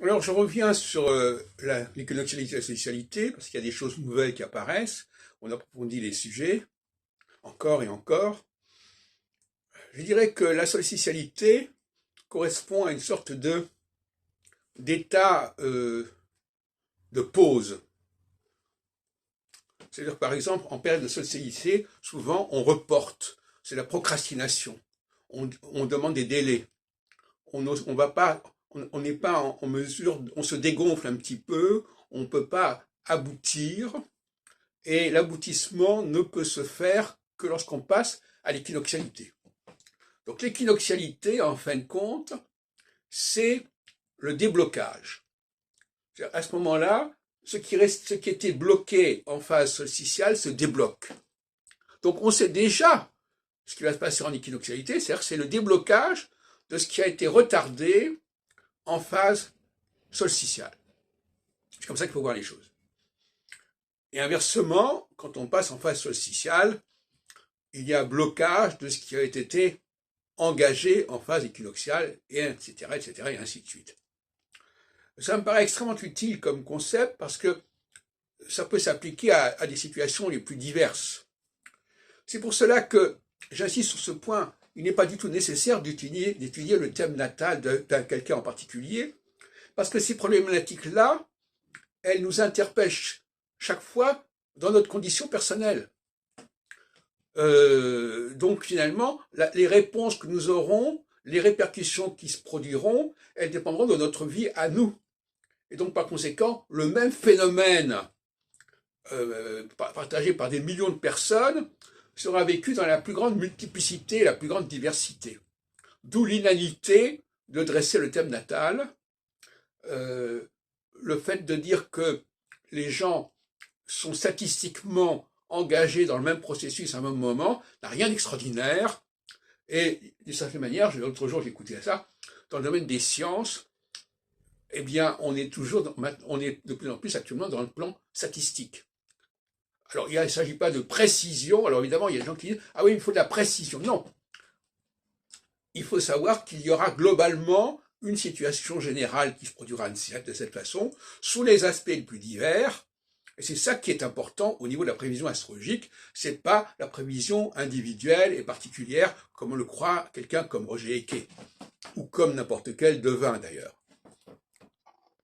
Alors, je reviens sur l'éconoxialité et la socialité, parce qu'il y a des choses nouvelles qui apparaissent. On approfondit les sujets, encore et encore. Je dirais que la socialité correspond à une sorte d'état de pause. C'est-à-dire, par exemple, en période de socialité, souvent, on reporte. C'est la procrastination. On demande des délais. On va pas, on n'est pas en mesure, on se dégonfle un petit peu, on ne peut pas aboutir, et l'aboutissement ne peut se faire que lorsqu'on passe à l'équinoxialité. Donc l'équinoxialité, en fin de compte, c'est le déblocage. À ce moment-là, ce qui était bloqué en phase solsticiale se débloque. Donc on sait déjà ce qui va se passer en équinoxialité, c'est-à-dire que c'est le déblocage de ce qui a été retardé en phase solsticiale. C'est comme ça qu'il faut voir les choses. Et inversement, quand on passe en phase solsticiale, il y a blocage de ce qui a été engagé en phase équinoxiale, et etc., etc., et ainsi de suite. Ça me paraît extrêmement utile comme concept parce que ça peut s'appliquer à des situations les plus diverses. C'est pour cela que j'insiste sur ce point. Il n'est pas du tout nécessaire d'étudier le thème natal d'un quelqu'un en particulier, parce que ces problématiques-là, elles nous interpellent chaque fois dans notre condition personnelle. Donc finalement, les réponses que nous aurons, les répercussions qui se produiront, elles dépendront de notre vie à nous. Et donc par conséquent, le même phénomène partagé par des millions de personnes sera vécu dans la plus grande multiplicité et la plus grande diversité. D'où l'inanité de dresser le thème natal, le fait de dire que les gens sont statistiquement engagés dans le même processus à un même moment n'a rien d'extraordinaire. Et d'une certaine manière, l'autre jour j'écoutais ça, dans le domaine des sciences, eh bien on est de plus en plus actuellement dans le plan statistique. Alors il ne s'agit pas de précision, alors évidemment il y a des gens qui disent « Ah oui, il faut de la précision ». Non, il faut savoir qu'il y aura globalement une situation générale qui se produira de cette façon, sous les aspects les plus divers, et c'est ça qui est important au niveau de la prévision astrologique, c'est pas la prévision individuelle et particulière, comme on le croit quelqu'un comme Roger Eke, ou comme n'importe quel devin d'ailleurs.